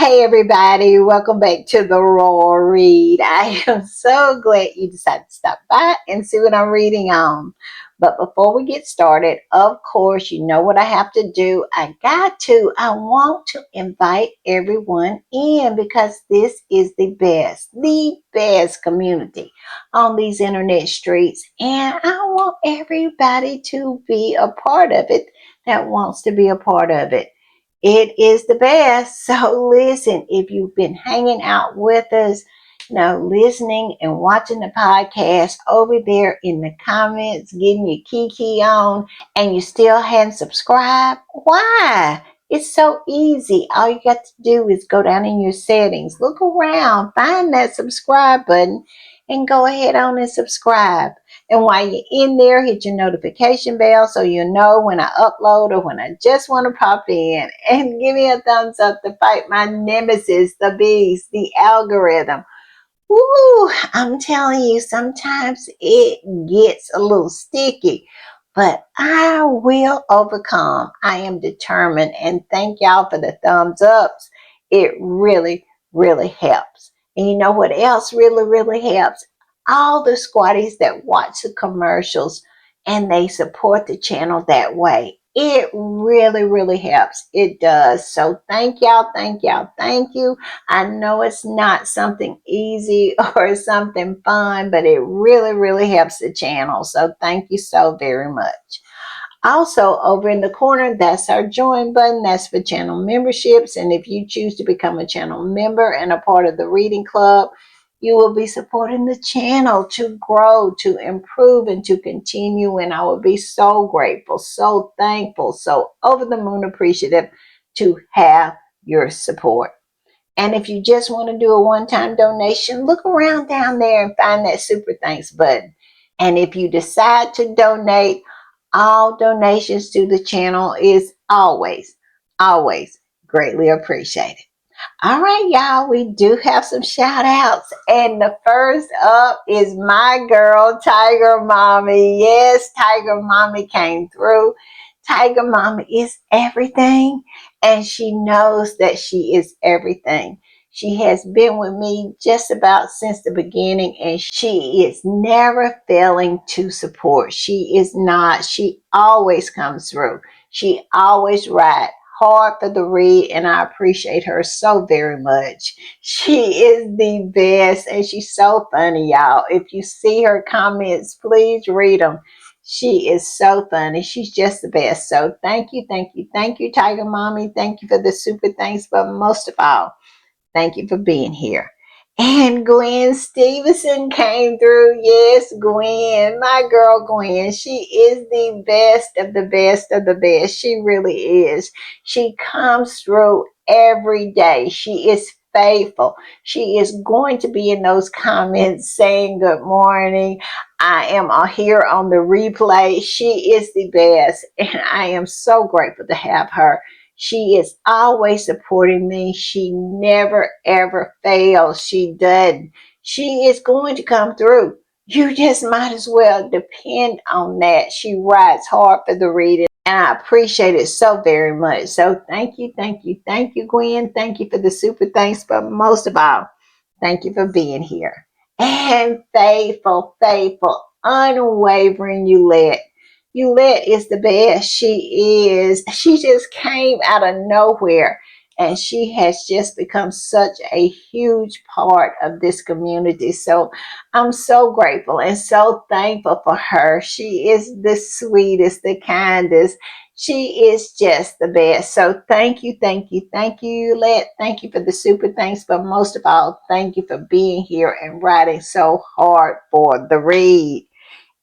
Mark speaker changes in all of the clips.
Speaker 1: Hey everybody, welcome back to the Raw Read. I am so glad you decided to stop by and see what I'm reading on. But before we get started, of course, you know what I have to do. I want to invite everyone in because this is the best community on these internet streets. And I want everybody to be a part of it that wants to be a part of it. It is the best. So listen, if you've been hanging out with us, listening and watching the podcast over there in the comments, getting your kiki on, and you still hadn't subscribed, why? It's so easy. All you got to do is go down in your settings, look around, find that subscribe button, and go ahead on and subscribe. And while you're in there, hit your notification bell so you know when I upload or when I just want to pop in. And give me a thumbs up to fight my nemesis, the beast, the algorithm. Woo! I'm telling you, sometimes it gets a little sticky, but I will overcome. I am determined. And thank y'all for the thumbs ups. It really, really helps. And you know what else really, really helps? All the squatties that watch the commercials and they support the channel that way. It really, really helps. It does. So thank y'all, thank y'all, thank you. I know it's not something easy or something fun, but it really, really helps the channel. So thank you so very much. Also, over in the corner, that's our join button. That's for channel memberships. And if you choose to become a channel member and a part of the reading club, you will be supporting the channel to grow, to improve, and to continue. And I will be so grateful, so thankful, so over the moon appreciative to have your support. And if you just want to do a one-time donation, look around down there and find that super thanks button. And if you decide to donate, all donations to the channel is always, always greatly appreciated. All right, y'all, we do have some shout outs. And the first up is my girl, Tiger Mommy. Yes, Tiger Mommy came through. Tiger Mommy is everything, and she knows that she is everything. She has been with me just about since the beginning, and she is never failing to support. She is not. She always comes through. She always rides hard for the read, and I appreciate her so very much. She is the best, and she's so funny, y'all. If you see her comments, please read them. She is so funny. She's just the best. So thank you, thank you, thank you, Tiger Mommy. Thank you for the super thanks, but most of all, thank you for being here. And Gwen Stevenson came through. Yes, Gwen, my girl Gwen. She is the best of the best of the best. She really is. She comes through every day. She is faithful. She is going to be in those comments saying good morning. I am here on the replay. She is the best. And I am so grateful to have her. She is always supporting me. She never, ever fails. She doesn't. She is going to come through. You just might as well depend on that. She rides hard for the reading, and I appreciate it so very much. So thank you, thank you, thank you, Gwen. Thank you for the super thanks, but most of all, thank you for being here. And faithful, faithful, unwavering Yulette. Yulette is the best. She is. She just came out of nowhere, and she has just become such a huge part of this community. So I'm so grateful and so thankful for her. She is the sweetest, the kindest. She is just the best. So thank you, thank you, thank you, Yulette. Thank you for the super thanks, but most of all, thank you for being here and writing so hard for the read.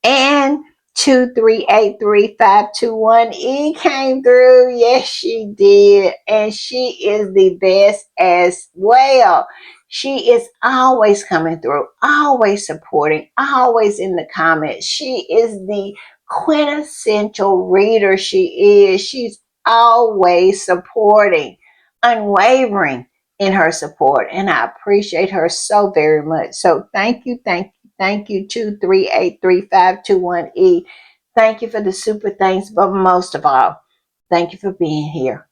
Speaker 1: And 2383521E came through. Yes, she did. And she is the best as well. She is always coming through, always supporting, always in the comments. She is the quintessential reader. She is. She's always supporting, unwavering in her support. And I appreciate her so very much. So thank you, thank you. Thank you, 2383521E. Thank you for the super thanks, but most of all, thank you for being here.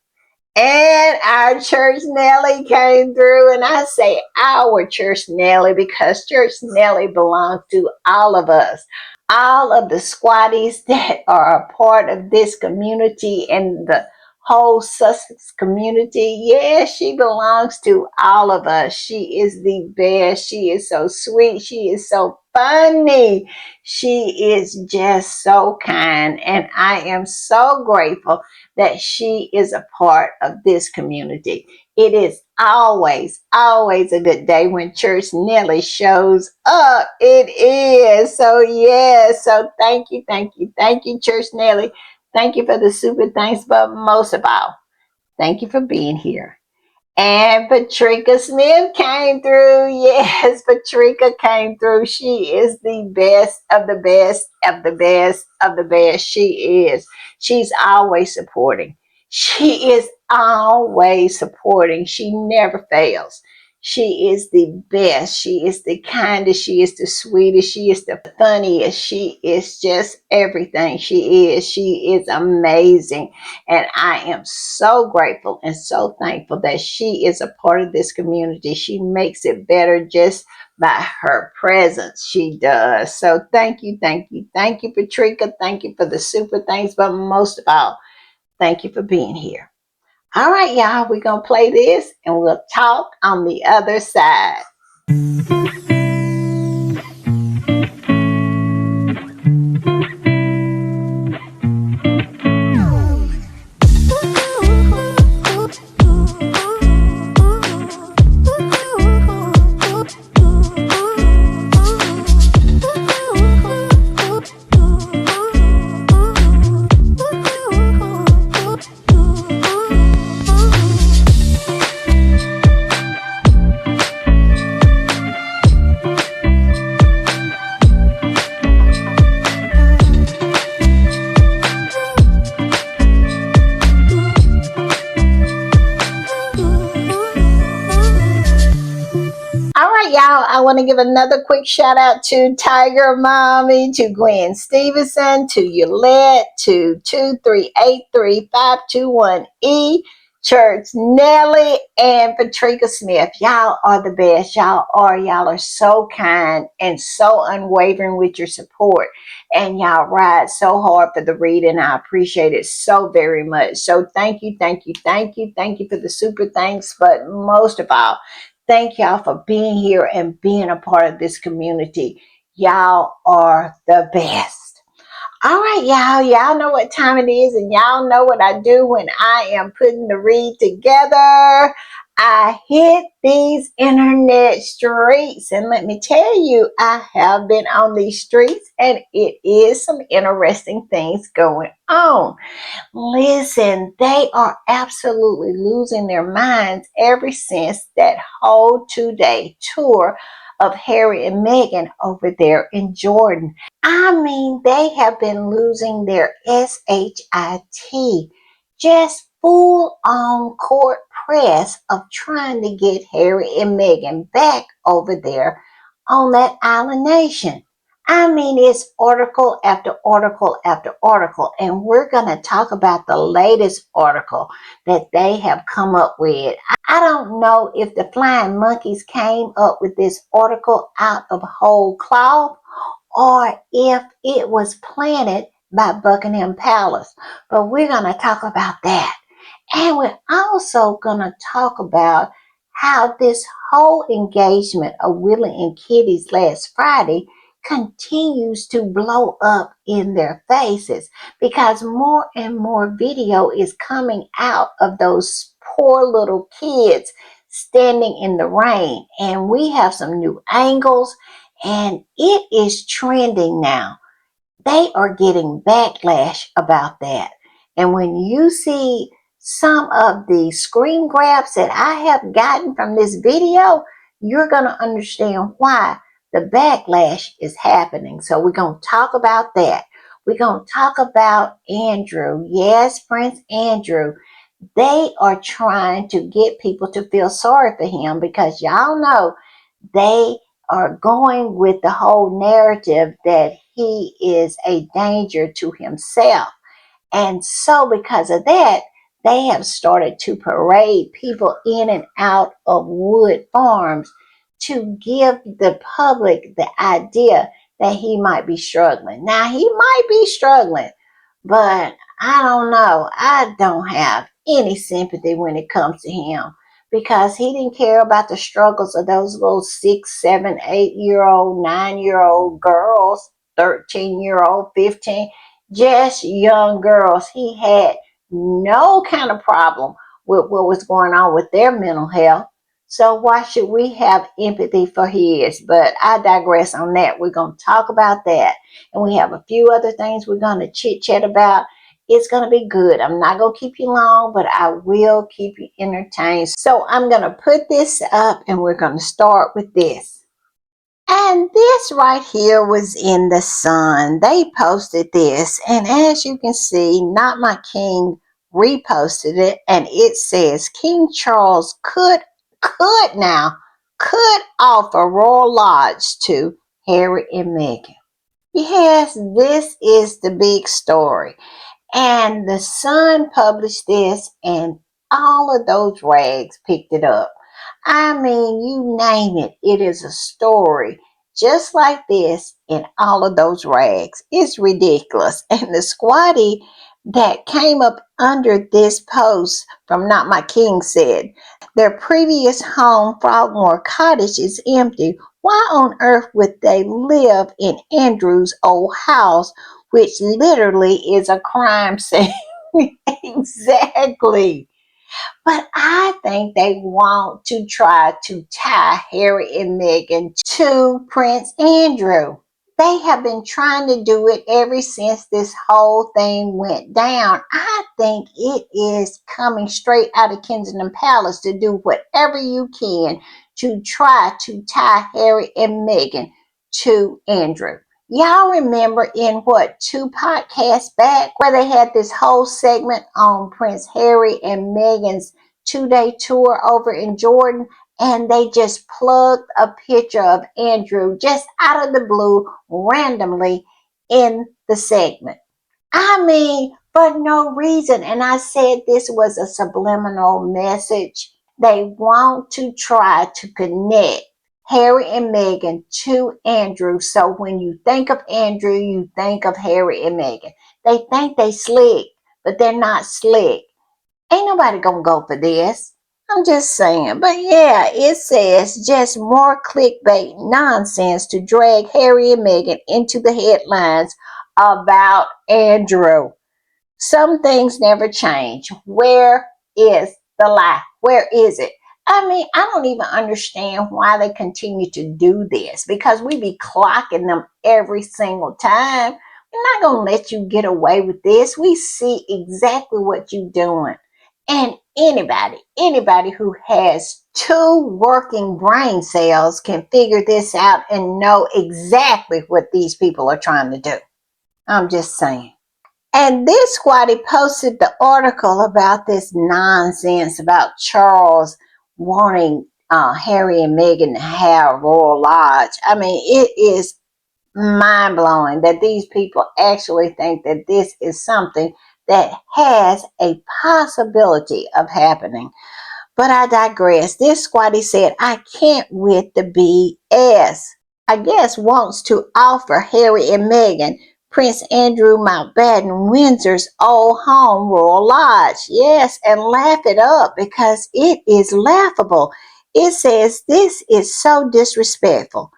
Speaker 1: And our church Nelly came through, and I say our church Nelly because church Nelly belongs to all of us, all of the squatties that are a part of this community and the whole Sussex community. Yeah, she belongs to all of us. She is the best. She is so sweet. She is so funny. She is just so kind, and I am so grateful that she is a part of this community. It is always, always a good day when Church Nelly shows up. It is. So, yeah. So, thank you, Church Nelly. Thank you for the super thanks, but most of all, thank you for being here. And Patricia Smith came through. Yes, Patricia came through. She is the best of the best of the best of the best. She is. She's always supporting. She is always supporting. She never fails. She is the best. She is the kindest. She is the sweetest. She is the funniest. She is just everything. She is. She is amazing. And I am so grateful and so thankful that she is a part of this community. She makes it better just by her presence. She does. So thank you, Patricia. Thank you for the super thanks, but most of all, thank you for being here. All right, y'all, we're going to play this and we'll talk on the other side. All right, y'all. I want to give another quick shout out to Tiger Mommy, to Gwen Stevenson, to Yolette, to 2383521E, Church Nelly, and Patricia Smith. Y'all are the best. Y'all are so kind and so unwavering with your support. And y'all ride so hard for the reading. I appreciate it so very much. So thank you, thank you, thank you, thank you for the super thanks. But most of all, thank y'all for being here and being a part of this community. Y'all are the best. All right, y'all. Y'all know what time it is, and y'all know what I do when I am putting the read together. I hit these internet streets, and let me tell you, I have been on these streets, and it is some interesting things going on. Listen, they are absolutely losing their minds ever since that whole 2-day tour of Harry and Meghan over there in Jordan. I mean, they have been losing their SHIT, just full on court press of trying to get Harry and Meghan back over there on that island nation. I mean, it's article after article after article, and we're going to talk about the latest article that they have come up with. I don't know if the flying monkeys came up with this article out of whole cloth or if it was planted by Buckingham Palace, but we're going to talk about that. And we're also going to talk about how this whole engagement of Willie and Kitty's last Friday continues to blow up in their faces because more and more video is coming out of those poor little kids standing in the rain. And we have some new angles, and it is trending now. They are getting backlash about that. And when you see some of the screen grabs that I have gotten from this video, you're going to understand why the backlash is happening. So we're going to talk about that. We're going to talk about Andrew. Yes, Prince Andrew. They are trying to get people to feel sorry for him because y'all know they are going with the whole narrative that he is a danger to himself. And so because of that, they have started to parade people in and out of wood farms to give the public the idea that he might be struggling. Now, he might be struggling, but I don't know. I don't have any sympathy when it comes to him because he didn't care about the struggles of those little 6, 7, 8-year old, 9-year old girls, 13-year old, 15, just young girls. He had no kind of problem with what was going on with their mental health. So why should we have empathy for his? But I digress on that. We're going to talk about that. And we have a few other things we're going to chit chat about. It's going to be good. I'm not going to keep you long, but I will keep you entertained. So I'm going to put this up and we're going to start with this. And this right here was in the Sun. They posted this, and as you can see, Not My King reposted it, and it says King Charles could offer Royal Lodge to Harry and Meghan. Yes, this is the big story. And the Sun published this, and all of those rags picked it up. I mean, you name it, it is a story just like this in all of those rags. It's ridiculous. And the squatty that came up under this post from Not My King said, their previous home, Frogmore Cottage, is empty. Why on earth would they live in Andrew's old house, which literally is a crime scene? Exactly. But I think they want to try to tie Harry and Meghan to Prince Andrew. They have been trying to do it ever since this whole thing went down. I think it is coming straight out of Kensington Palace to do whatever you can to try to tie Harry and Meghan to Andrew. Y'all remember in what, 2 podcasts back where they had this whole segment on Prince Harry and Meghan's 2-day tour over in Jordan, and they just plugged a picture of Andrew just out of the blue randomly in the segment. I mean, for no reason. And I said this was a subliminal message. They want to try to connect Harry and Meghan to Andrew. So when you think of Andrew, you think of Harry and Meghan. They think they slick, but they're not slick. Ain't nobody gonna go for this. I'm just saying. But yeah, it says just more clickbait nonsense to drag Harry and Meghan into the headlines about Andrew. Some things never change. Where is the lie? Where is it? I mean, I don't even understand why they continue to do this because we be clocking them every single time. We're not going to let you get away with this. We see exactly what you're doing. And anybody who has 2 working brain cells can figure this out and know exactly what these people are trying to do. I'm just saying. And this squatty posted the article about this nonsense about Charles wanting Harry and Meghan to have Royal Lodge. I mean, it is mind-blowing that these people actually think that this is something that has a possibility of happening. But I digress. This squatty said, I can't with the BS. I guess wants to offer Harry and Meghan Prince Andrew Mountbatten Windsor's old home, Royal Lodge. Yes, and laugh it up because it is laughable. It says this is so disrespectful.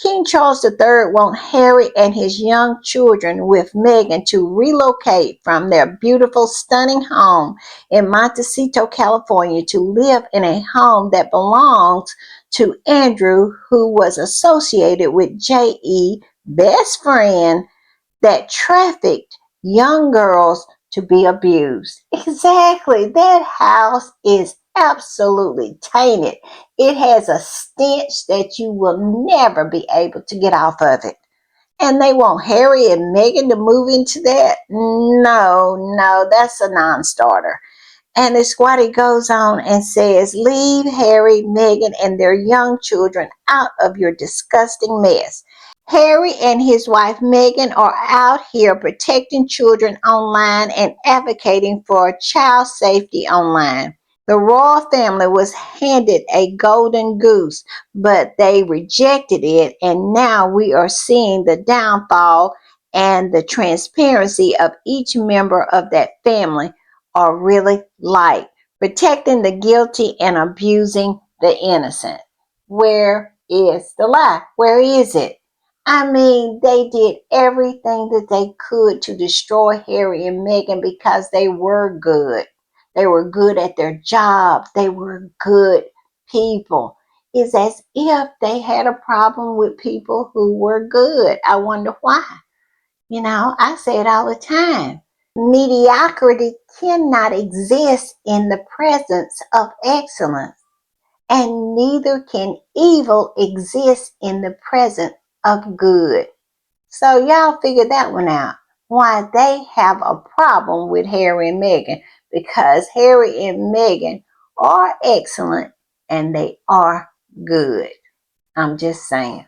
Speaker 1: King Charles III wants Harry and his young children with Meghan to relocate from their beautiful, stunning home in Montecito, California, to live in a home that belongs to Andrew, who was associated with J.E., best friend, that trafficked young girls to be abused. Exactly. That house is absolutely tainted. It has a stench that you will never be able to get off of it. And they want Harry and Meghan to move into that? No, that's a non-starter. And the squatty goes on and says, leave Harry, Meghan, and their young children out of your disgusting mess. Harry and his wife Meghan are out here protecting children online and advocating for child safety online. The royal family was handed a golden goose, but they rejected it, and now we are seeing the downfall, and the transparency of each member of that family are really like protecting the guilty and abusing the innocent. Where is the lie? Where is it? I mean, they did everything that they could to destroy Harry and Meghan because they were good. They were good at their job. They were good people. It's as if they had a problem with people who were good. I wonder why. I say it all the time. Mediocrity cannot exist in the presence of excellence, and neither can evil exist in the presence of good. So y'all figure that one out. Why they have a problem with Harry and Meghan, because Harry and Meghan are excellent and they are good. I'm just saying.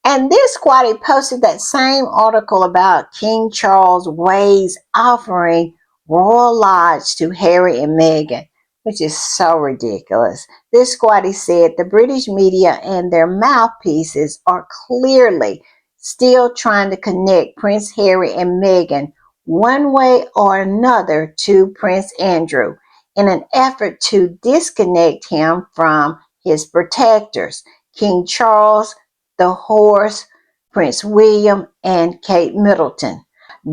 Speaker 1: And this squatty posted that same article about King Charles Ways offering Royal Lodge to Harry and Meghan, which is so ridiculous. This squatty said the British media and their mouthpieces are clearly still trying to connect Prince Harry and Meghan one way or another to Prince Andrew in an effort to disconnect him from his protectors, King Charles, the horse, Prince William, and Kate Middleton.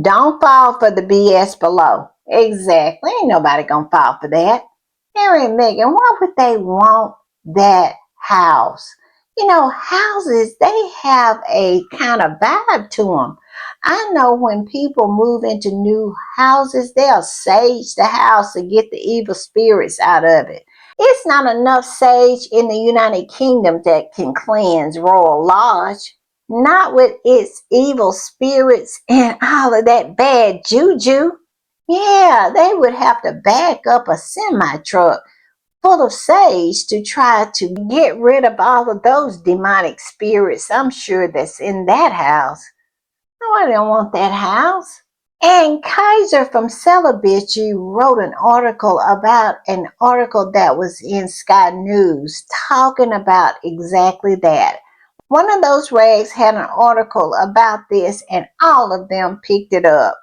Speaker 1: Don't fall for the BS below. Exactly. Ain't nobody gonna fall for that. Harry and Meghan, why would they want that house? Houses, they have a kind of vibe to them. I know when people move into new houses, they'll sage the house to get the evil spirits out of it. It's not enough sage in the United Kingdom that can cleanse Royal Lodge. Not with its evil spirits and all of that bad juju. Yeah, they would have to back up a semi truck full of sage to try to get rid of all of those demonic spirits, I'm sure, that's in that house. No, I don't want that house. And Kaiser from Celebrity wrote an article that was in Sky News talking about exactly that. One of those rags had an article about this and all of them picked it up.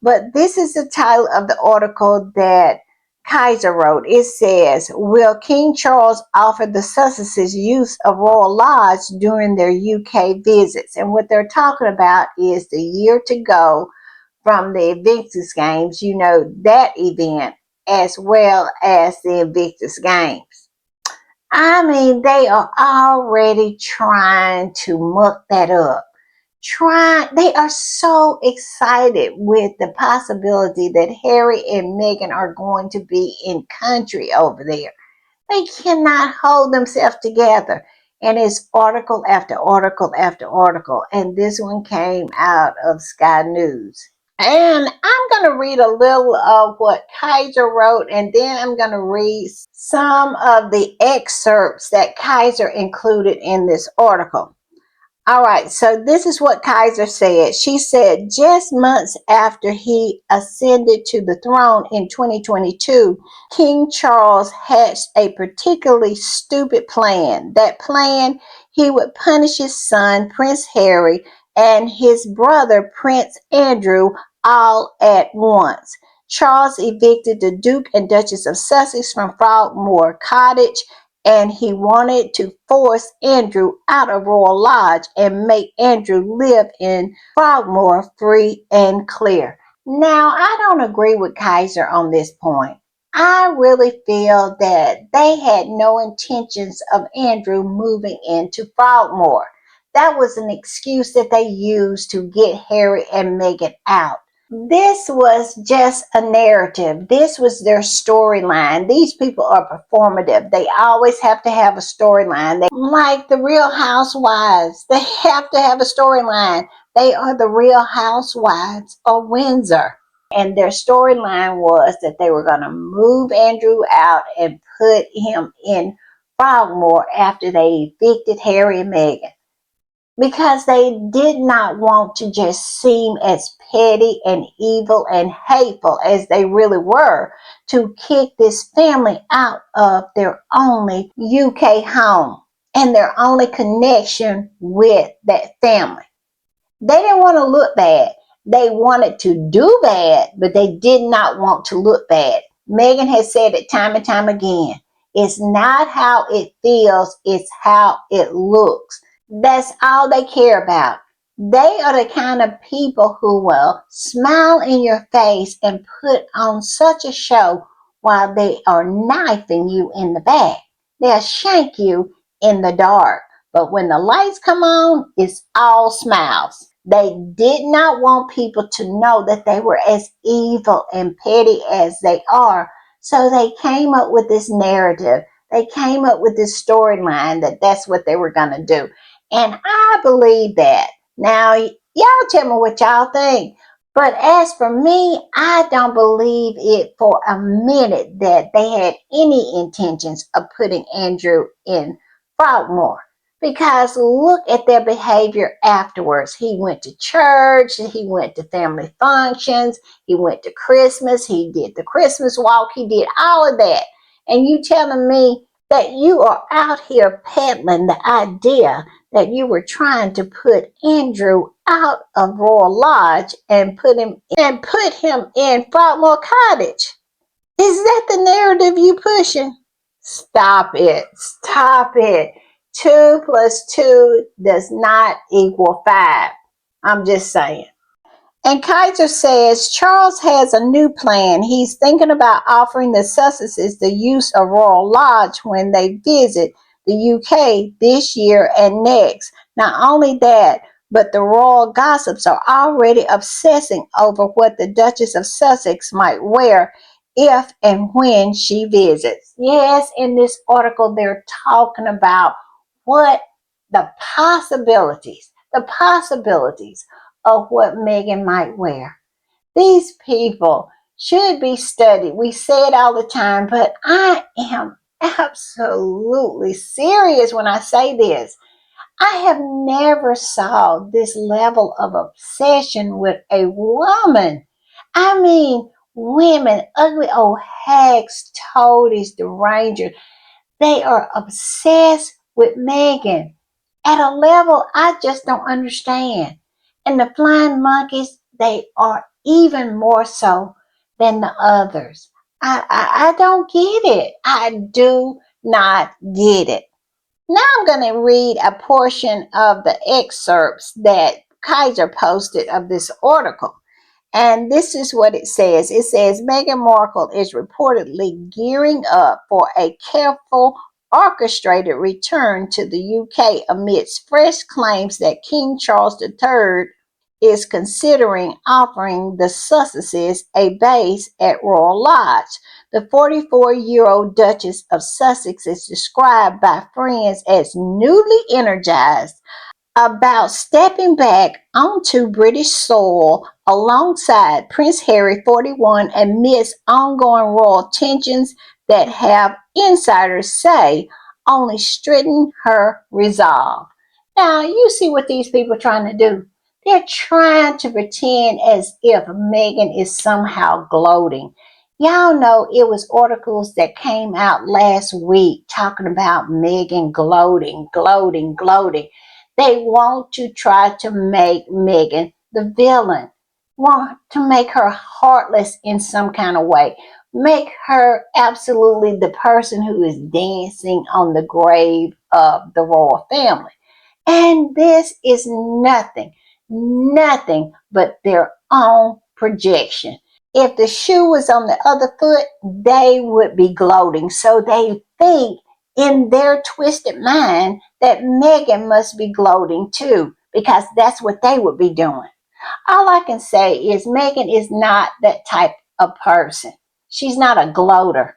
Speaker 1: But this is the title of the article that Kaiser wrote. It says, will King Charles offer the Sussexes use of Royal Lodge during their UK visits? And what they're talking about is the year to go from the Invictus Games, that event, as well as the Invictus Games. I mean, they are already trying to muck that up. They are so excited with the possibility that Harry and Meghan are going to be in country over there. They cannot hold themselves together. And it's article after article after article. And this one came out of Sky News. And I'm going to read a little of what Kaiser wrote, and then I'm going to read some of the excerpts that Kaiser included in this article. All right, so this is what Kaiser said. She said, just months after he ascended to the throne in 2022, King Charles hatched a particularly stupid plan. That plan, he would punish his son, Prince Harry, and his brother, Prince Andrew, all at once. Charles evicted the Duke and Duchess of Sussex from Frogmore Cottage, and he wanted to force Andrew out of Royal Lodge and make Andrew live in Frogmore free and clear. Now, I don't agree with Kaiser on this point. I really feel that they had no intentions of Andrew moving into Frogmore. That was an excuse that they used to get Harry and Meghan out. This was just a narrative. This was their storyline. These people are performative. They always have to have a storyline. Like the Real Housewives, they have to have a storyline. They are the Real Housewives of Windsor. And their storyline was that they were going to move Andrew out and put him in Frogmore after they evicted Harry and Meghan. because they did not want to just seem as petty and evil and hateful as they really were, to kick this family out of their only UK home and their only connection with that family. They didn't want to look bad. They wanted to do bad, but they did not want to look bad. Megan has said it time and time again. It's not how it feels, it's how it looks. That's all they care about. They are the kind of people who will smile in your face and put on such a show while they are knifing you in the back. They'll shank you in the dark. But when the lights come on, it's all smiles. They did not want people to know that they were as evil and petty as they are. So they came up with this narrative. They came up with this storyline that that's what they were going to do. And I believe that. Now, y'all tell me what y'all think. But as for me, I don't believe it for a minute that they had any intentions of putting Andrew in Frogmore. Because look at their behavior afterwards. He went to church, he went to family functions, he went to Christmas, he did the Christmas walk, he did all of that. And you telling me that you are out here peddling the idea that you were trying to put Andrew out of Royal Lodge and put him in Frogmore Cottage. Is that the narrative you pushing? Stop it. Stop it. 2 plus 2 does not equal 5. I'm just saying. And Kaiser says Charles has a new plan. He's thinking about offering the Sussexes the use of Royal Lodge when they visit the UK this year and next. Not only that, but the royal gossips are already obsessing over what the Duchess of Sussex might wear if and when she visits. Yes, in this article, they're talking about what the possibilities of what Meghan might wear. These people should be studied. We say it all the time, but I am absolutely serious when I say this. I have never saw this level of obsession with a woman. I mean, women, ugly old hags, toadies, derangers, they are obsessed with Meghan at a level I just don't understand. And the flying monkeys, they are even more so than the others. I don't get it. I do not get it. Now I'm going to read a portion of the excerpts that Kaiser posted of this article. And this is what it says. It says Meghan Markle is reportedly gearing up for a careful, orchestrated return to the UK amidst fresh claims that King Charles III is considering offering the Sussexes a base at Royal Lodge. The 44-year-old Duchess of Sussex is described by friends as newly energized about stepping back onto British soil alongside Prince Harry, 41, amidst ongoing royal tensions that have insiders say only strengthen her resolve. Now, you see what these people are trying to do. They're trying to pretend as if Meghan is somehow gloating. Y'all know it was articles that came out last week talking about Meghan gloating, gloating, gloating. They want to try to make Meghan the villain, want to make her heartless in some kind of way, make her absolutely the person who is dancing on the grave of the royal family. And this is nothing but their own projection. If the shoe was on the other foot, they would be gloating. So they think in their twisted mind that Meghan must be gloating too, because that's what they would be doing. All I can say is Meghan is not that type of person. She's not a gloater.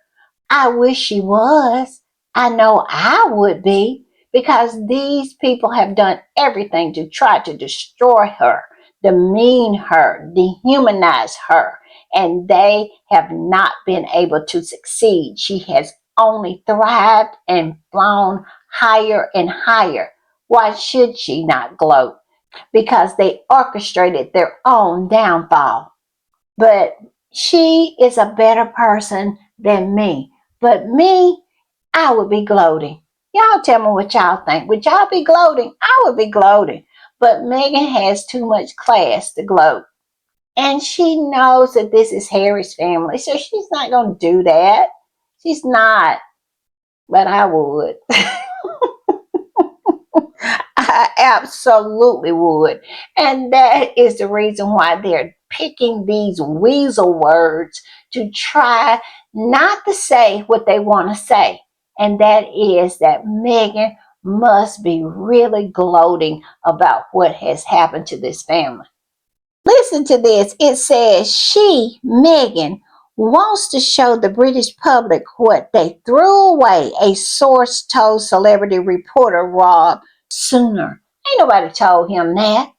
Speaker 1: I wish she was. I know I would be, because these people have done everything to try to destroy her, demean her, dehumanize her, and they have not been able to succeed. She has only thrived and flown higher and higher. Why should she not gloat? Because they orchestrated their own downfall. But she is a better person than me. But me, I would be gloating. Y'all tell me what y'all think. Would y'all be gloating? I would be gloating. But Megan has too much class to gloat. And she knows that this is Harry's family. So she's not going to do that. She's not. But I would. I absolutely would. And that is the reason why they're picking these weasel words to try not to say what they want to say. And that is that Megan must be really gloating about what has happened to this family. Listen to this. It says she, Megan, wants to show the British public what they threw away, a source told celebrity reporter Rob Sooner. Ain't nobody told him that.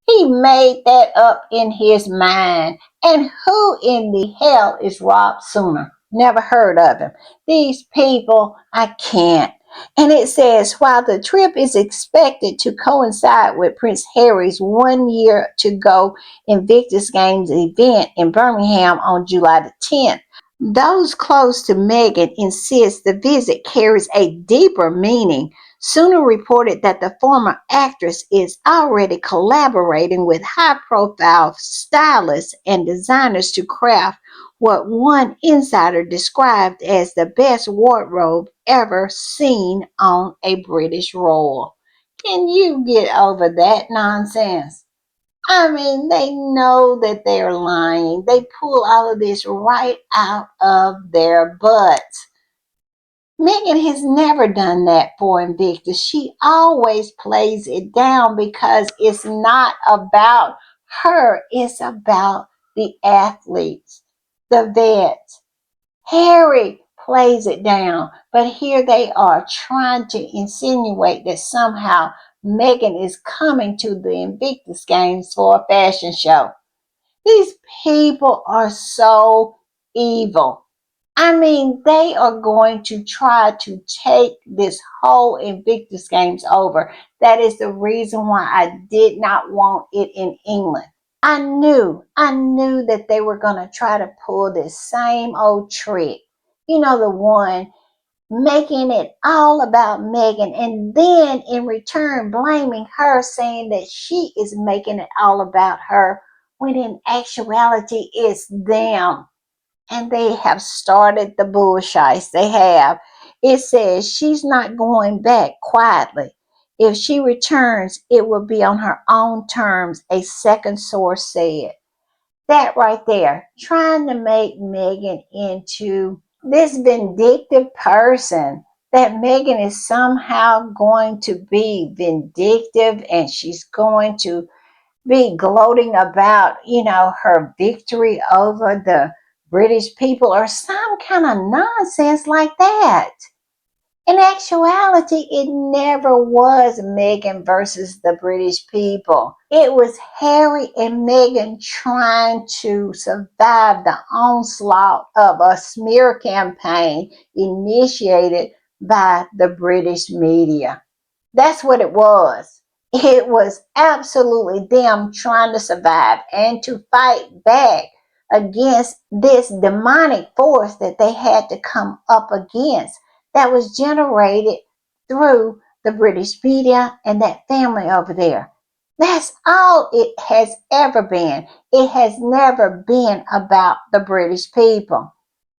Speaker 1: He made that up in his mind. And who in the hell is Rob Sooner? Never heard of him. These people, I can't. And it says, while the trip is expected to coincide with Prince Harry's 1 year to go Invictus Games event in Birmingham on July the 10th, those close to Meghan insist the visit carries a deeper meaning. Sooner reported that the former actress is already collaborating with high-profile stylists and designers to craft what one insider described as the best wardrobe ever seen on a British royal. Can you get over that nonsense? I mean, they know that they're lying. They pull all of this right out of their butts. Megan has never done that for Invictus. She always plays it down because it's not about her, it's about the athletes, the vets. Harry plays it down, but here they are trying to insinuate that somehow Megan is coming to the Invictus Games for a fashion show. These people are so evil. I mean, they are going to try to take this whole Invictus Games over. That is the reason why I did not want it in England. I knew that they were going to try to pull this same old trick. You know, the one making it all about Megan and then in return blaming her, saying that she is making it all about her, when in actuality it's them. And they have started the bullshites. They have. It says she's not going back quietly. If she returns, it will be on her own terms, a second source said. That right there, trying to make Megan into this vindictive person, that Megan is somehow going to be vindictive and she's going to be gloating about, her victory over the British people or some kind of nonsense like that. In actuality, it never was Meghan versus the British people. It was Harry and Meghan trying to survive the onslaught of a smear campaign initiated by the British media. That's what it was. It was absolutely them trying to survive and to fight back against this demonic force that they had to come up against, that was generated through the British media and that family over there. That's all it has ever been. It has never been about the British people.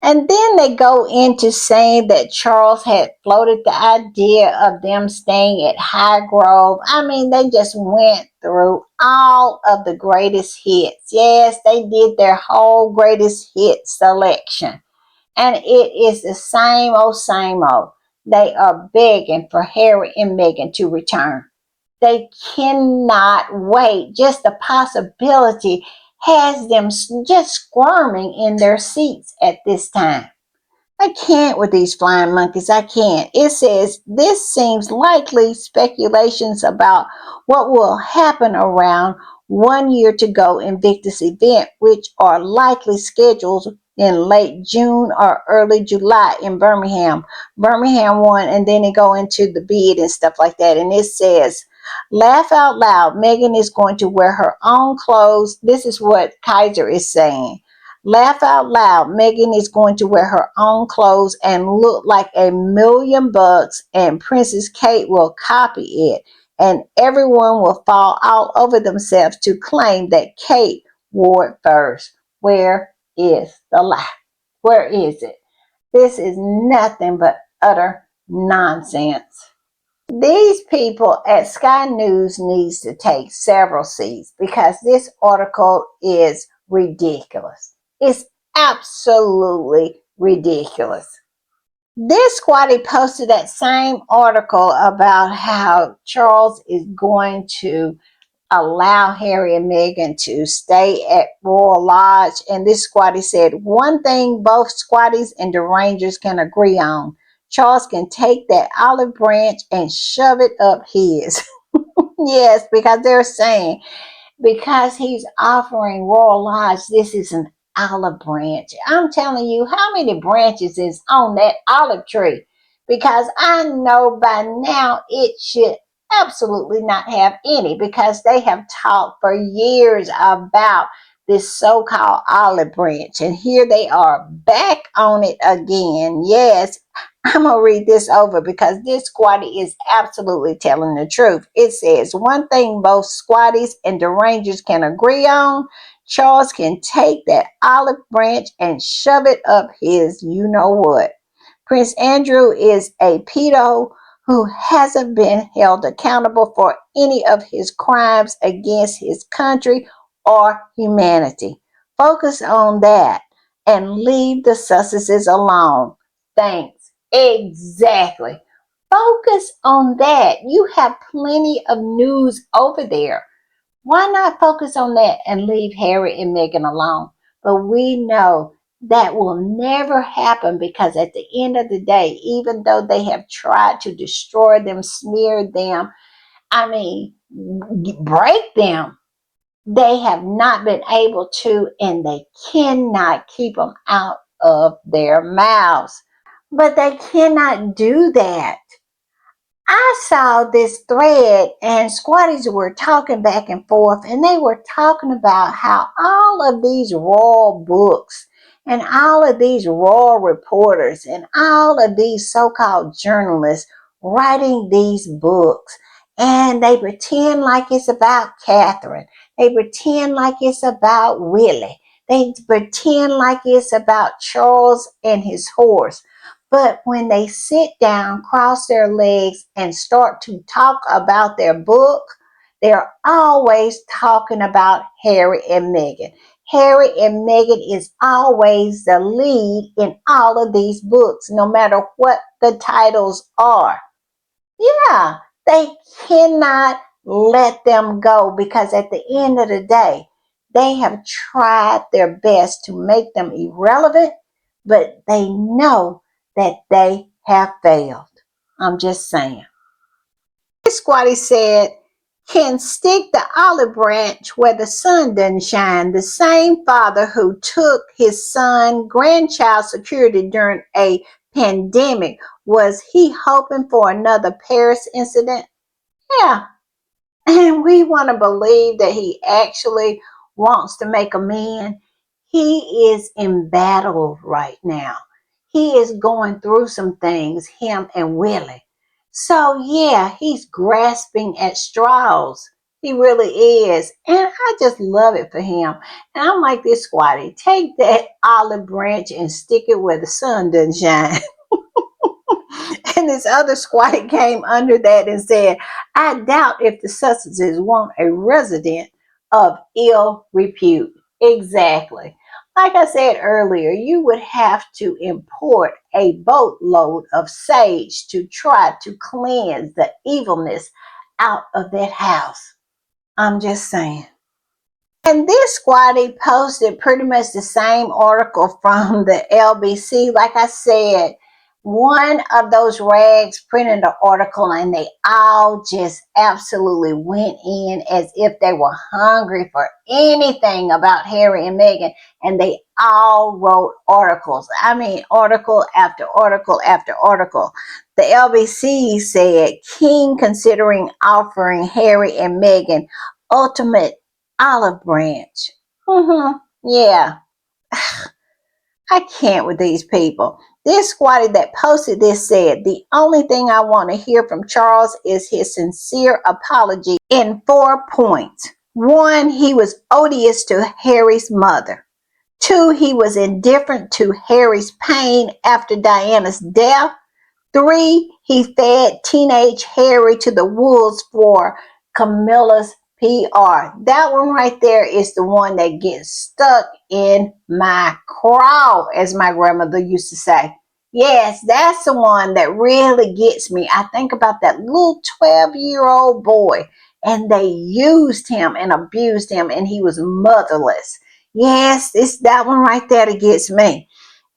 Speaker 1: And then they go into saying that Charles had floated the idea of them staying at Highgrove. I mean, they just went through all of the greatest hits. Yes, they did their whole greatest hit selection. And it is the same old, same old. They are begging for Harry and Meghan to return. They cannot wait. Just the possibility has them just squirming in their seats at this time. I can't with these flying monkeys. I can't. It says this seems likely speculations about what will happen around 1 year to go Invictus event, which are likely scheduled in late June or early July in Birmingham. Birmingham won, and then they go into the bid and stuff like that. And it says, laugh out loud. Meghan is going to wear her own clothes. This is what Kaiser is saying. Laugh out loud. Meghan is going to wear her own clothes and look like $1,000,000, and Princess Kate will copy it. And everyone will fall all over themselves to claim that Kate wore it first. Where is the lie? Where is it? This is nothing but utter nonsense. These people at Sky News needs to take several seats because this article is ridiculous. It's absolutely ridiculous. This squatty posted that same article about how Charles is going to allow Harry and Meghan to stay at Royal Lodge. And this squatty said, one thing both squatties and the Rangers can agree on. Charles can take that olive branch and shove it up his. Yes, because they're saying because he's offering Royal Lodge, this is an olive branch. I'm telling you, how many branches is on that olive tree? Because I know by now it should absolutely not have any, because they have talked for years about this so-called olive branch, and here they are back on it again. Yes, I'm going to read this over because this squatty is absolutely telling the truth. It says, one thing both squatties and the Rangers can agree on, Charles can take that olive branch and shove it up his you know what. Prince Andrew is a pedo who hasn't been held accountable for any of his crimes against his country or humanity. Focus on that and leave the Sussexes alone. Thanks. Exactly. Focus on that. You have plenty of news over there. Why not focus on that and leave Harry and Meghan alone? But we know that will never happen because at the end of the day, even though they have tried to destroy them, smear them, I mean, break them, they have not been able to, and they cannot keep them out of their mouths. But they cannot do that. I saw this thread and squatties were talking back and forth, and they were talking about how all of these royal books and all of these royal reporters and all of these so-called journalists writing these books, and they pretend like it's about Catherine. They pretend like it's about Willie. They pretend like it's about Charles and his horse. But when they sit down, cross their legs, and start to talk about their book, they're always talking about Harry and Meghan. Harry and Meghan is always the lead in all of these books, no matter what the titles are. Yeah, they cannot let them go because at the end of the day, they have tried their best to make them irrelevant, but they know that they have failed. I'm just saying. This squatty said, can stick the olive branch where the sun doesn't shine. The same father who took his son grandchild security during a pandemic, was he hoping for another Paris incident? Yeah, and we want to believe that he actually wants to make amends. He is in battle right now. He is going through some things, him and Willie. So yeah, he's grasping at straws. He really is. And I just love it for him. And I'm like this squatty. Take that olive branch and stick it where the sun doesn't shine. And this other squatty came under that and said, I doubt if the Sussexes want a resident of ill repute. Exactly. Like I said earlier, you would have to import a boatload of sage to try to cleanse the evilness out of that house. I'm just saying. And this squatty posted pretty much the same article from the LBC. Like I said, One of those rags printed an article and they all just absolutely went in as if they were hungry for anything about Harry and Meghan, and they all wrote articles. I mean, article after article after article. The LBC said King considering offering Harry and Meghan ultimate olive branch. Yeah, I can't with these people. This squatty that posted this said, the only thing I want to hear from Charles is his sincere apology in 4 points. One, he was odious to Harry's mother. Two, he was indifferent to Harry's pain after Diana's death. Three, he fed teenage Harry to the wolves for Camilla's PR. That one right there is the one that gets stuck in my craw, as my grandmother used to say. Yes, that's the one that really gets me. I think about that little 12-year-old boy, and they used him and abused him, and he was motherless. Yes, it's that one right there that gets me.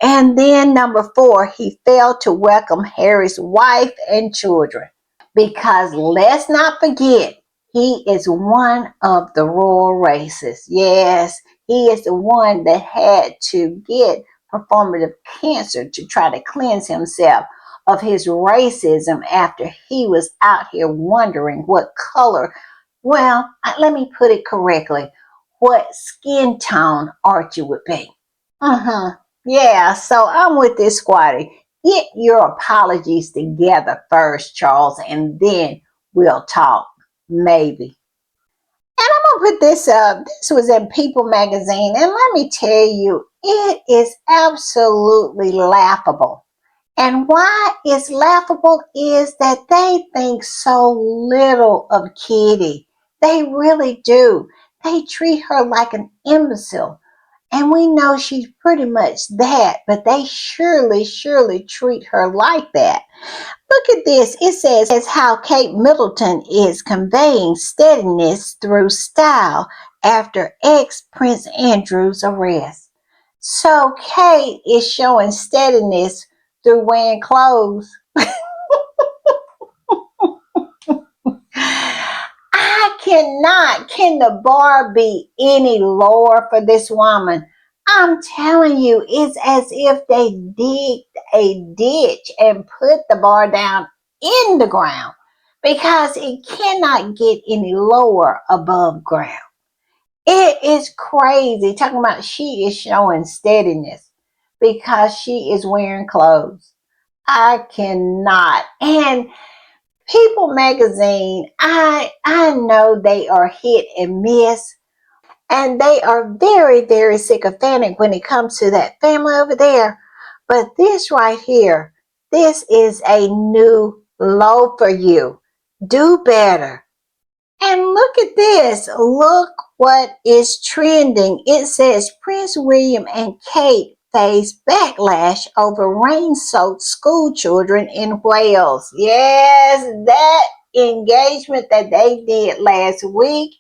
Speaker 1: And then number four, he failed to welcome Harry's wife and children. Because let's not forget, he is one of the royal races. Yes, he is the one that had to get performative cancer to try to cleanse himself of his racism after he was out here wondering what color, well, let me put it correctly, what skin tone Archie would be. Yeah, so I'm with this squatty. Get your apologies together first, Charles, and then we'll talk. Maybe. And I'm gonna put this up. This was in People magazine, and let me tell you, it is absolutely laughable. And why it's laughable is that they think so little of Kitty. They really do. They treat her like an imbecile. And we know she's pretty much that, but they surely treat her like that. Look at this. It says how Kate Middleton is conveying steadiness through style after ex Prince Andrew's arrest. So Kate is showing steadiness through wearing clothes. I cannot. Can the bar be any lower for this woman? I'm telling you, it's as if they digged a ditch and put the bar down in the ground because it cannot get any lower above ground. It is crazy. Talking about she is showing steadiness because she is wearing clothes. I cannot. And People magazine, I know they are hit and miss, and they are very sycophantic when it comes to that family over there. But this right here, this is a new low for you. Do better. And look at this. Look what is trending. It says Prince William and Kate face backlash over rain-soaked school children in Wales. Yes, that engagement that they did last week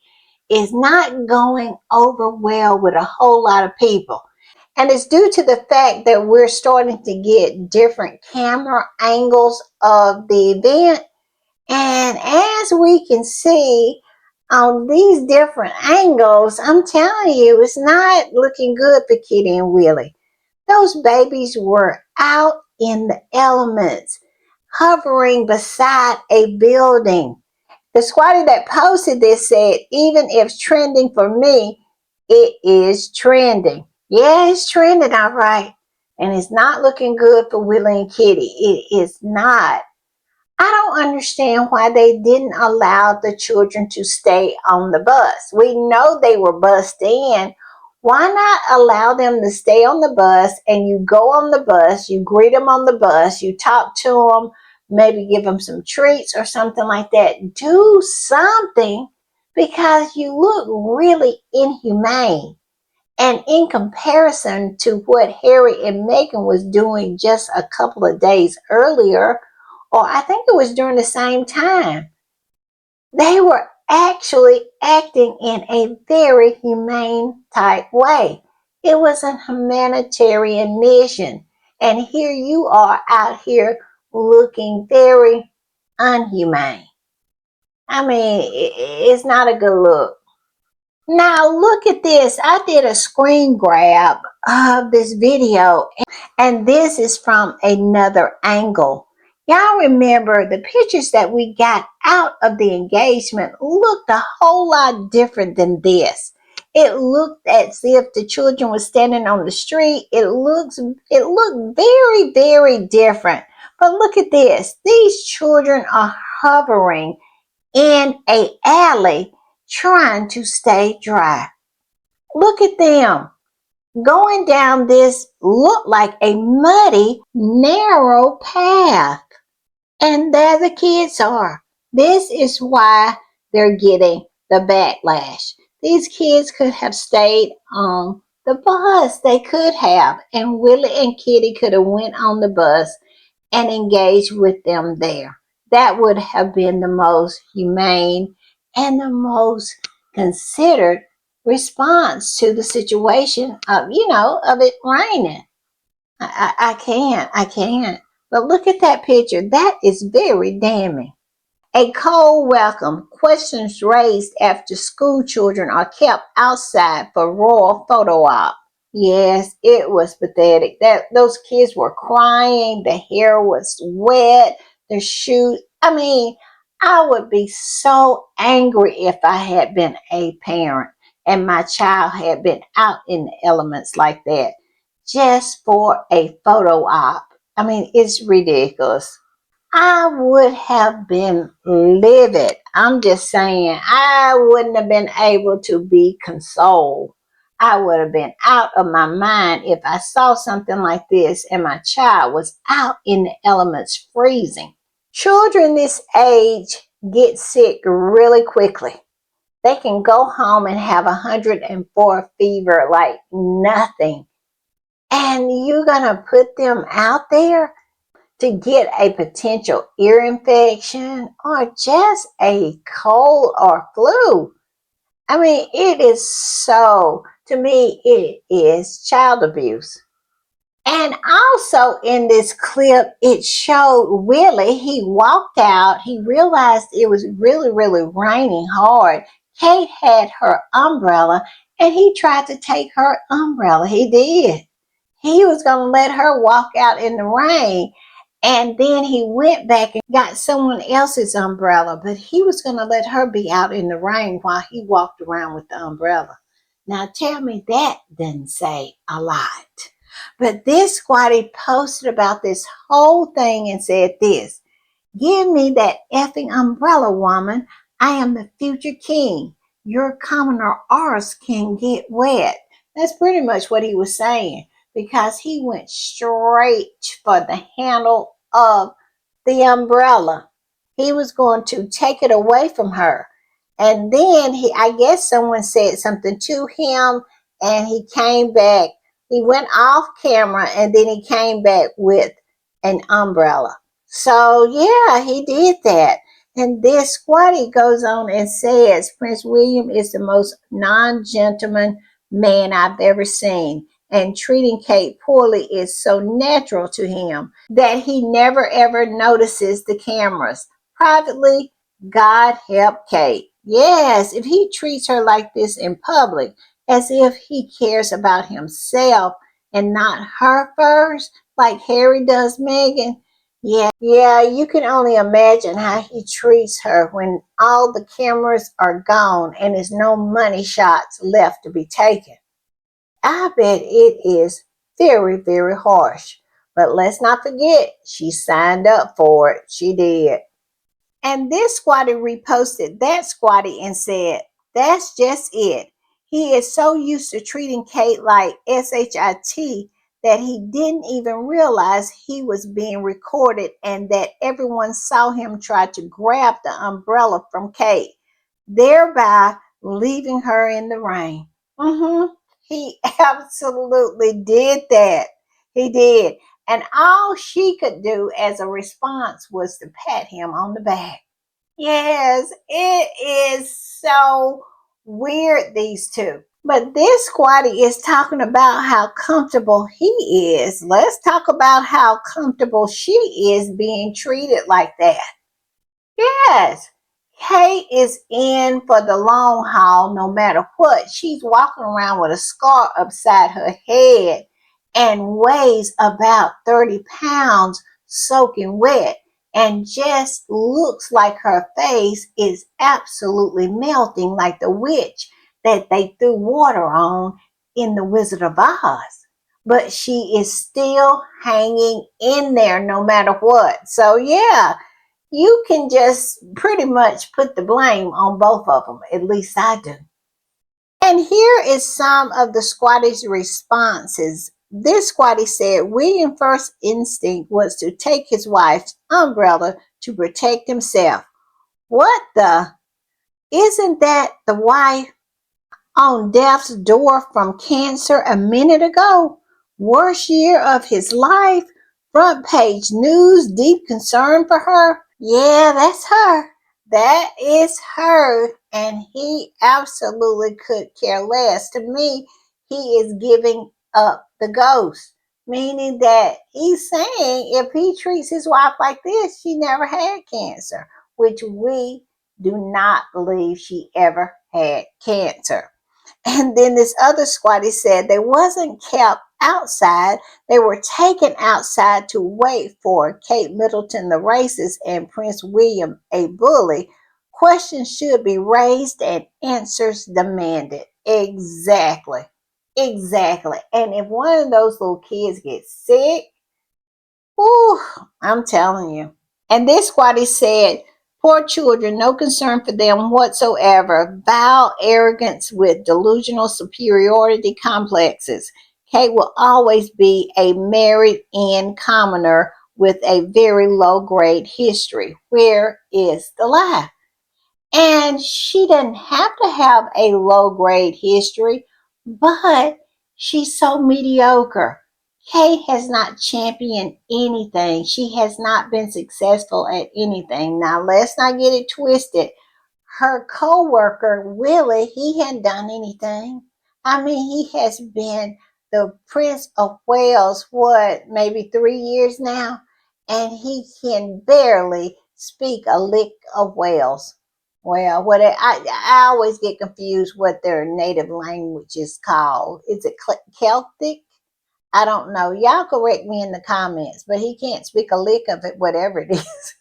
Speaker 1: is not going over well with a whole lot of people. And it's due to the fact that we're starting to get different camera angles of the event, and as we can see on these different angles, I'm telling you, it's not looking good for Kitty and Willie. Those babies were out in the elements, hovering beside a building. The squatty that posted this said, even if it's trending for me, it is trending. Yeah, it's trending, all right. And it's not looking good for Willie and Kitty. It is not. I don't understand why they didn't allow the children to stay on the bus. We know they were bussed in. Why not allow them to stay on the bus and you go on the bus, you greet them on the bus, you talk to them, maybe give them some treats or something like that. Do something because you look really inhumane. And in comparison to what Harry and Meghan was doing just a couple of days earlier, or I think it was during the same time, they were actually acting in a very humane type way. It was a humanitarian mission. And here you are out here looking very unhumane. I mean, it's not a good look. Now look at this. I did a screen grab of this video, and this is from another angle. Y'all remember the pictures that we got out of the engagement looked a whole lot different than this. It looked as if the children were standing on the street. It looked very, very different. But look at this. These children are hovering in a alley trying to stay dry. Look at them going down this look like a muddy, narrow path. And there the kids are. This is why they're getting the backlash. These kids could have stayed on the bus. They could have. And Willie and Kitty could have went on the bus and engaged with them there. That would have been the most humane and the most considered response to the situation of it raining. I can't. But look at that picture. That is very damning. A cold welcome. Questions raised after school children are kept outside for royal photo op. Yes, it was pathetic. That those kids were crying, the hair was wet, the shoes. I mean, I would be so angry if I had been a parent and my child had been out in the elements like that just for a photo op. I mean, it's ridiculous. I would have been livid. I'm just saying, I wouldn't have been able to be consoled. I would have been out of my mind if I saw something like this and my child was out in the elements freezing. Children this age get sick really quickly. They can go home and have 104 fever like nothing. And you're going to put them out there to get a potential ear infection or just a cold or flu. I mean, to me, it is child abuse. And also in this clip, it showed Willie. He walked out. He realized it was really, really raining hard. Kate had her umbrella and he tried to take her umbrella. He did. He was going to let her walk out in the rain. And then he went back and got someone else's umbrella, but he was going to let her be out in the rain while he walked around with the umbrella. Now tell me that didn't say a lot. But this squatty posted about this whole thing and said this: "Give me that effing umbrella, woman. I am the future king. Your commoner arse can get wet." That's pretty much what he was saying, because he went straight for the handle of the umbrella. He was going to take it away from her. And then I guess someone said something to him and he came back. He went off camera and then he came back with an umbrella. So yeah, he did that. And this squatty goes on and says Prince William is the most non-gentleman man I've ever seen. And treating Kate poorly is so natural to him that he never ever notices the cameras. Privately, God help Kate. Yes, if he treats her like this in public, as if he cares about himself and not her first, like Harry does Meghan, yeah, you can only imagine how he treats her when all the cameras are gone and there's no money shots left to be taken. I bet it is very, very harsh. But let's not forget, she signed up for it. She did. And this squatty reposted that squatty and said, "That's just it. He is so used to treating Kate like SHIT that he didn't even realize he was being recorded and that everyone saw him try to grab the umbrella from Kate, thereby leaving her in the rain." He absolutely did that. He did. And all she could do as a response was to pat him on the back. Yes, it is so weird, these two. But this squatty is talking about how comfortable he is. Let's talk about how comfortable she is being treated like that. Yes. Kate is in for the long haul no matter what. She's walking around with a scar upside her head and weighs about 30 pounds soaking wet and just looks like her face is absolutely melting like the witch that they threw water on in The Wizard of Oz. But she is still hanging in there no matter what. So, yeah, you can just pretty much put the blame on both of them. At least I do. And here is some of the squatty's responses. This squatty said William's first instinct was to take his wife's umbrella to protect himself. What the? Isn't that the wife on death's door from cancer a minute ago? Worst year of his life? Front page news, deep concern for her? Yeah, that's her. That is her. And he absolutely could care less. To me, he is giving up the ghost, meaning that he's saying if he treats his wife like this, she never had cancer, which we do not believe she ever had cancer. And then this other squatty said they wasn't kept outside. They were taken outside to wait for Kate Middleton, the racist, and Prince William, a bully. Questions should be raised and answers demanded. Exactly. Exactly. And if one of those little kids gets sick, whew, I'm telling you. And this squatty said, poor children, no concern for them whatsoever. Vile arrogance with delusional superiority complexes. Kate will always be a married in commoner with a very low grade history. Where is the lie? And she doesn't have to have a low grade history, but she's so mediocre. Kate has not championed anything. She has not been successful at anything. Now, let's not get it twisted. Her co-worker, Willie, he hadn't done anything. I mean, he has been the Prince of Wales, what, maybe 3 years now? And he can barely speak a lick of Wales. Well, I always get confused what their native language is called. Is it Celtic? I don't know. Y'all correct me in the comments, but he can't speak a lick of it, whatever it is.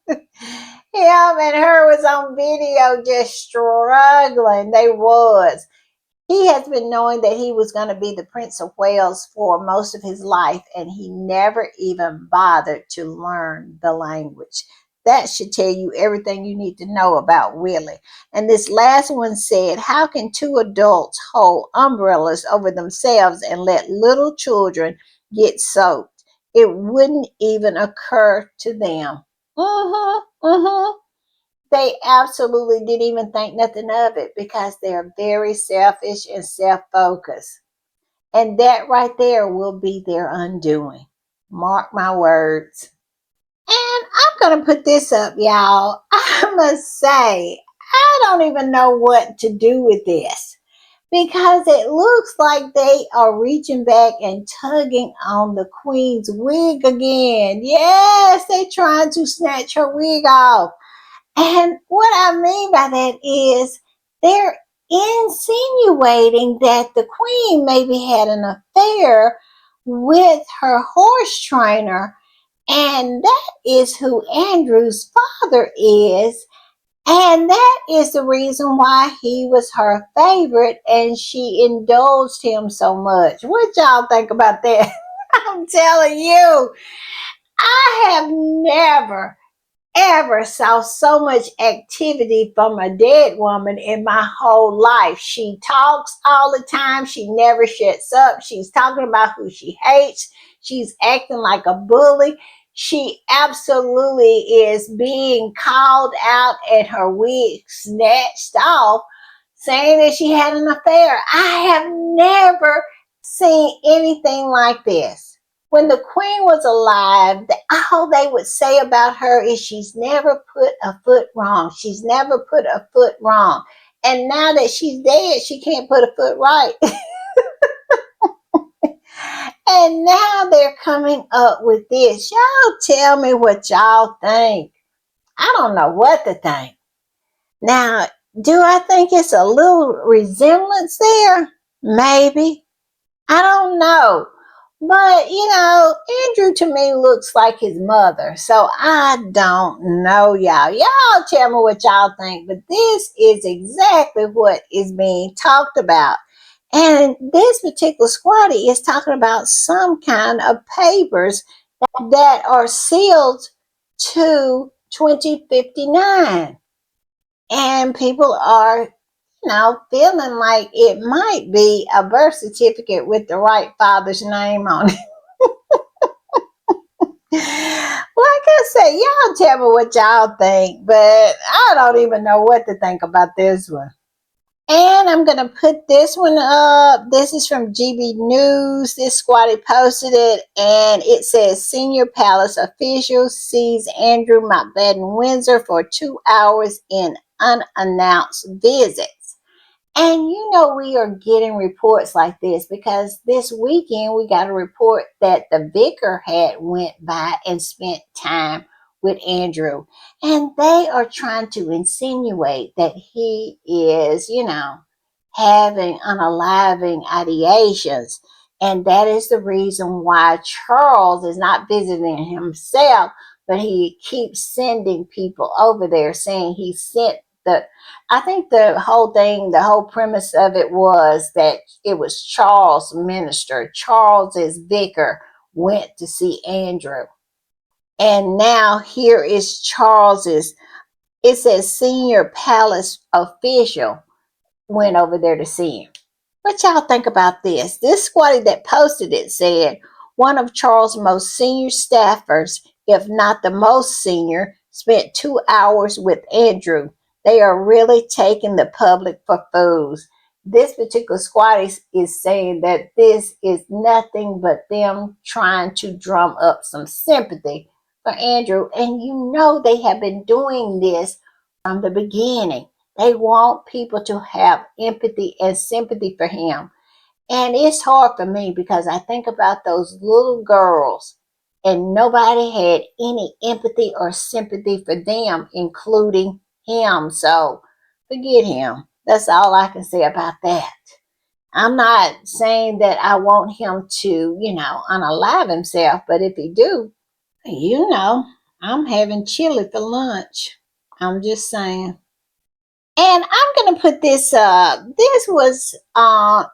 Speaker 1: Him and her was on video just struggling. They was. He has been knowing that he was going to be the Prince of Wales for most of his life, and he never even bothered to learn the language. That should tell you everything you need to know about Willie. And this last one said, how can two adults hold umbrellas over themselves and let little children get soaked? It wouldn't even occur to them. They absolutely didn't even think nothing of it because they're very selfish and self-focused. And that right there will be their undoing. Mark my words. And I'm going to put this up, y'all. I must say, I don't even know what to do with this because it looks like they are reaching back and tugging on the queen's wig again. Yes, they're trying to snatch her wig off. And what I mean by that is they're insinuating that the queen maybe had an affair with her horse trainer, and that is who Andrew's father is. And that is the reason why he was her favorite and she indulged him so much. What y'all think about that? I'm telling you, I have never ever saw so much activity from a dead woman in my whole life. She talks all the time. She never shuts up. She's talking about who she hates. She's acting like a bully. She absolutely is being called out and her wig snatched off, saying that she had an affair. I have never seen anything like this. When the queen was alive, all they would say about her is she's never put a foot wrong. She's never put a foot wrong. And now that she's dead, she can't put a foot right. And now they're coming up with this. Y'all tell me what y'all think. I don't know what to think. Now, do I think it's a little resemblance there? Maybe. I don't know. But, Andrew to me looks like his mother. So I don't know, y'all. Y'all tell me what y'all think. But this is exactly what is being talked about. And this particular squatty is talking about some kind of papers that are sealed to 2059. And people are feeling like it might be a birth certificate with the right father's name on it. Like I said, y'all tell me what y'all think, but I don't even know what to think about this one. And I'm going to put this one up. This is from GB News. This squatty posted it, and it says, Senior Palace official sees Andrew Mountbatten Windsor for 2 hours in unannounced visit. And we are getting reports like this because this weekend we got a report that the vicar had went by and spent time with Andrew. And they are trying to insinuate that he is, having unaliving ideations. And that is the reason why Charles is not visiting himself, but he keeps sending people over there saying he sent I think the whole thing, the whole premise of it was that it was Charles' minister, Charles's vicar went to see Andrew. And now here is Charles's, it says senior palace official went over there to see him. What y'all think about this? This squatty that posted it said, one of Charles' most senior staffers, if not the most senior, spent 2 hours with Andrew. They are really taking the public for fools. This particular squatty is saying that this is nothing but them trying to drum up some sympathy for Andrew. And they have been doing this from the beginning. They want people to have empathy and sympathy for him. And it's hard for me because I think about those little girls and nobody had any empathy or sympathy for them, including him. So forget him. That's all I can say about that. I'm not saying that I want him to, unalive himself, but if he do, I'm having chili for lunch. I'm just saying. And I'm going to put this up. This was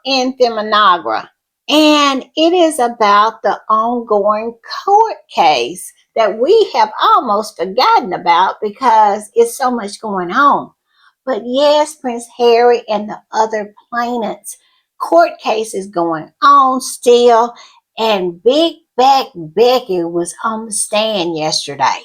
Speaker 1: in Feminagra. And it is about the ongoing court case that we have almost forgotten about because it's so much going on. But yes, Prince Harry and the other plaintiffs' court case is going on still. And Big Back Becky was on the stand yesterday.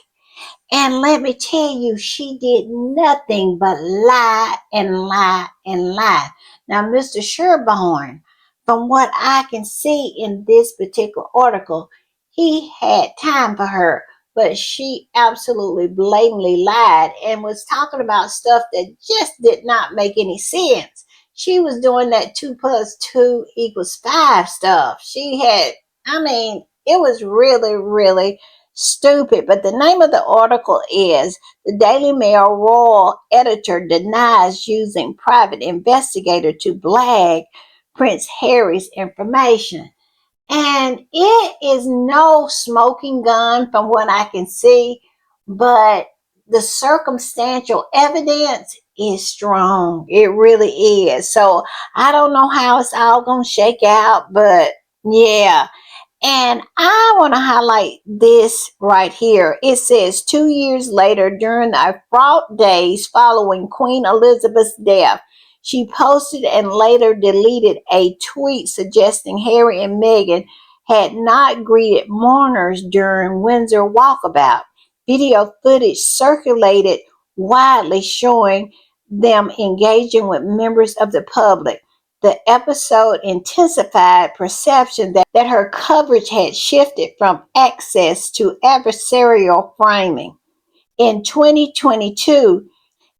Speaker 1: And let me tell you, she did nothing but lie and lie and lie. Now, Mr. Sherborne, from what I can see in this particular article, he had time for her, but she absolutely blatantly lied and was talking about stuff that just did not make any sense. She was doing that 2 plus 2 equals 5 stuff. It was really, really stupid. But the name of the article is The Daily Mail Royal Editor Denies Using Private Investigator to Blag Prince Harry's Information. And it is no smoking gun from what I can see, but the circumstantial evidence is strong. It really is. So I don't know how it's all going to shake out, but yeah. And I want to highlight this right here. It says 2 years later, during the fraught days following Queen Elizabeth's death, she posted and later deleted a tweet suggesting Harry and Meghan had not greeted mourners during Windsor walkabout. Video footage circulated widely showing them engaging with members of the public. The episode intensified perception that her coverage had shifted from access to adversarial framing. In 2022,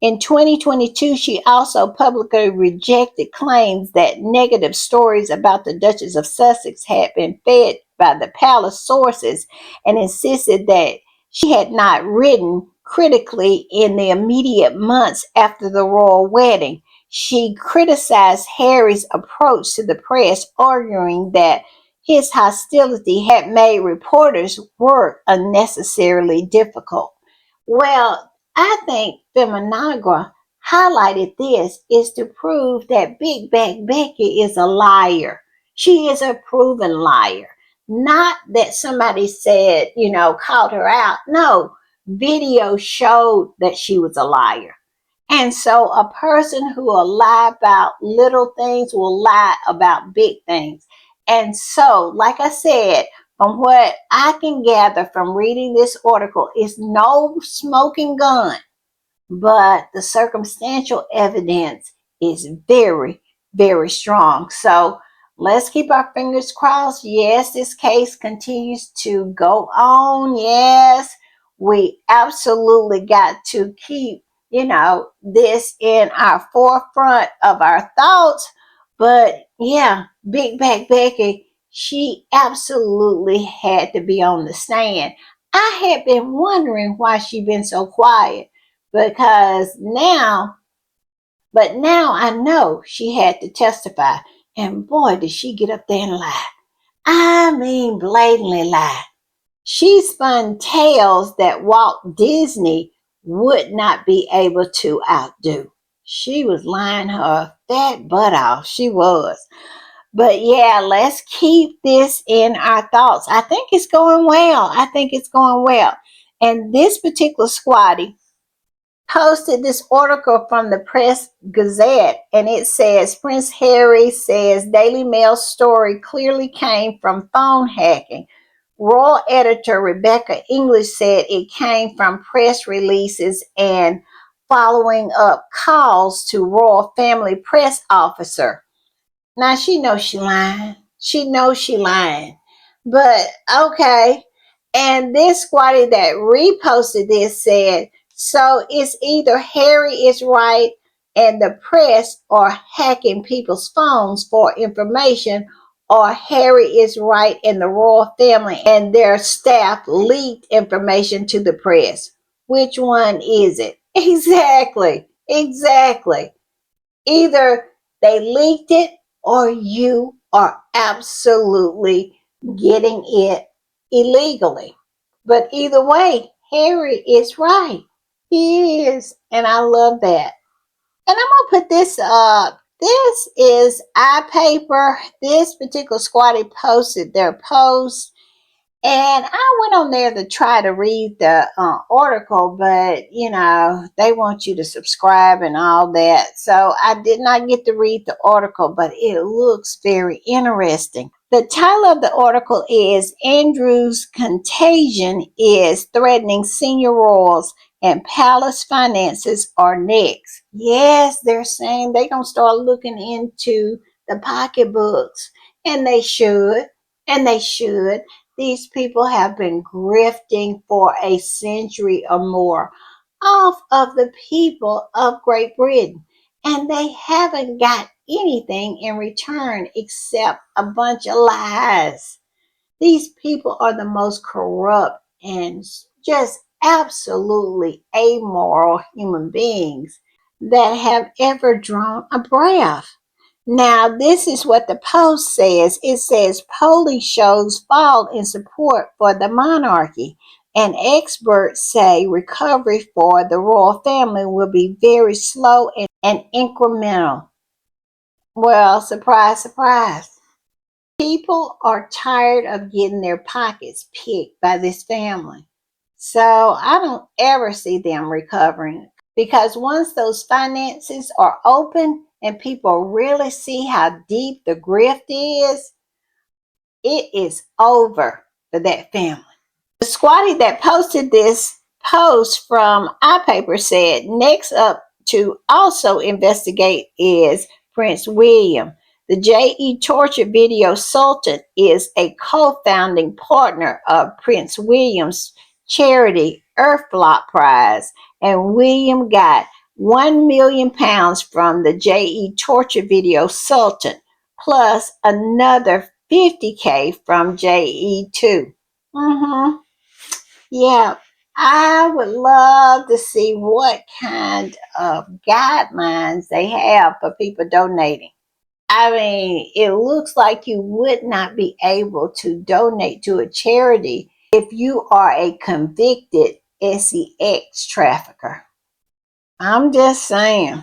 Speaker 1: In 2022, she also publicly rejected claims that negative stories about the Duchess of Sussex had been fed by the palace sources and insisted that she had not written critically in the immediate months after the royal wedding. She criticized Harry's approach to the press, arguing that his hostility had made reporters' work unnecessarily difficult. Well, I think Feminagra highlighted this is to prove that Big Bag Becky is a liar. She is a proven liar. Not that somebody said, called her out. No, video showed that she was a liar. And so a person who will lie about little things will lie about big things. And so, like I said, from what I can gather from reading this article, is no smoking gun, but the circumstantial evidence is very, very strong. So let's keep our fingers crossed. Yes, this case continues to go on. Yes, we absolutely got to keep, this in our forefront of our thoughts. But yeah, Big Back Becky, she absolutely had to be on the stand. I had been wondering why she been so quiet because now I know she had to testify. And boy, did she get up there and lie. I mean, blatantly lie. She spun tales that Walt Disney would not be able to outdo. She was lying her fat butt off. She was. But yeah, let's keep this in our thoughts. I think it's going well. I think it's going well. And this particular squatty posted this article from the Press Gazette, and it says Prince Harry says Daily Mail story clearly came from phone hacking. Royal editor Rebecca English said it came from press releases and following up calls to royal family press officer. Now she knows she lying. She knows she lying. But okay. And this squatty that reposted this said, so it's either Harry is right and the press are hacking people's phones for information, or Harry is right and the royal family and their staff leaked information to the press. Which one is it? Exactly. Exactly. Either they leaked it or you are absolutely getting it illegally. But either way, Harry is right. He is. And I love that. And I'm going to put this up. This is iPaper. This particular squatty posted their post, and I went on there to try to read the article, but they want you to subscribe and all that. So I did not get to read the article, but it looks very interesting. The title of the article is Andrew's Contagion is Threatening Senior Royals and Palace Finances Are Next. Yes, they're saying they're going to start looking into the pocketbooks, and they should, and they should. These people have been grifting for a century or more off of the people of Great Britain, and they haven't got anything in return except a bunch of lies. These people are the most corrupt and just absolutely amoral human beings that have ever drawn a breath. Now, this is what the Post says. It says polling shows fall in support for the monarchy, and experts say recovery for the royal family will be very slow and incremental. Well, surprise, surprise. People are tired of getting their pockets picked by this family. So I don't ever see them recovering, because once those finances are open and people really see how deep the grift is, it is over for that family. The squatty that posted this post from iPaper said next up to also investigate is Prince William. The J.E. Torture Video Sultan is a co-founding partner of Prince William's charity Earthflock Prize, and William got £1 million from the JE torture video Sultan, plus another 50K from JE too. Yeah, I would love to see what kind of guidelines they have for people donating. I mean, it looks like you would not be able to donate to a charity if you are a convicted sex trafficker. I'm just saying.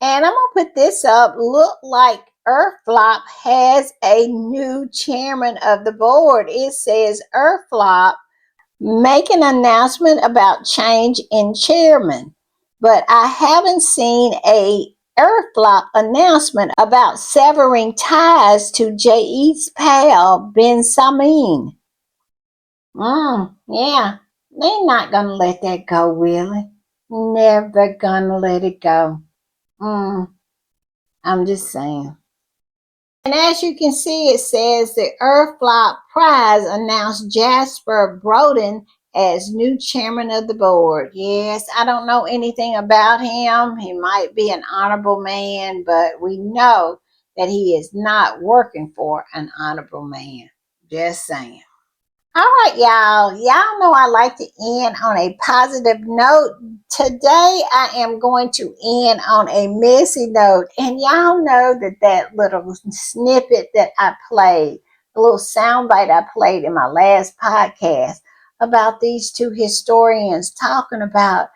Speaker 1: And I'm going to put this up. Look like Earthflop has a new chairman of the board. It says Earthflop make an announcement about change in chairman, but I haven't seen a Earthflop announcement about severing ties to J.E.'s pal Ben Samin. Yeah, they're not gonna let that go, Willie. Never gonna let it go. I'm just saying. And as you can see, it says the Earthflop Prize announced Jasper Broden as new chairman of the board. Yes, I don't know anything about him. He might be an honorable man, but we know that he is not working for an honorable man. Just saying. All right, y'all. Y'all know I like to end on a positive note. Today, I am going to end on a messy note. And y'all know that little snippet that I played, the little soundbite I played in my last podcast about these two historians talking about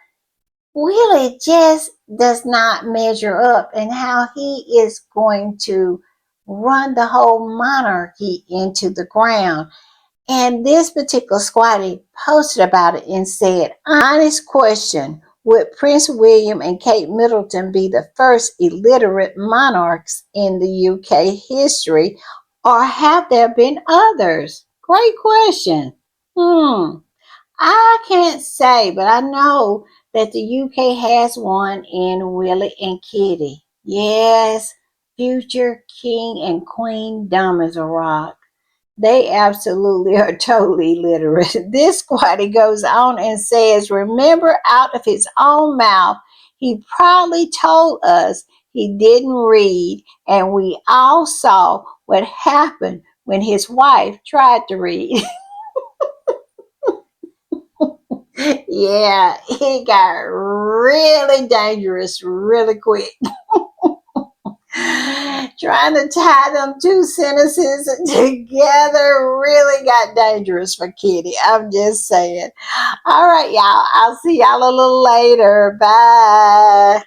Speaker 1: really just does not measure up and how he is going to run the whole monarchy into the ground. And this particular squatty posted about it and said, honest question, would Prince William and Kate Middleton be the first illiterate monarchs in the UK history, or have there been others? Great question. I can't say, but I know that the UK has one in Willie and Kitty. Yes, future King and Queen dumb as a rock. They absolutely are totally literate. This squatty goes on and says, remember, out of his own mouth, he probably told us he didn't read, and we all saw what happened when his wife tried to read. Yeah, it got really dangerous really quick. Trying to tie them two sentences together really got dangerous for Kitty. I'm just saying. All right, y'all. I'll see y'all a little later. Bye.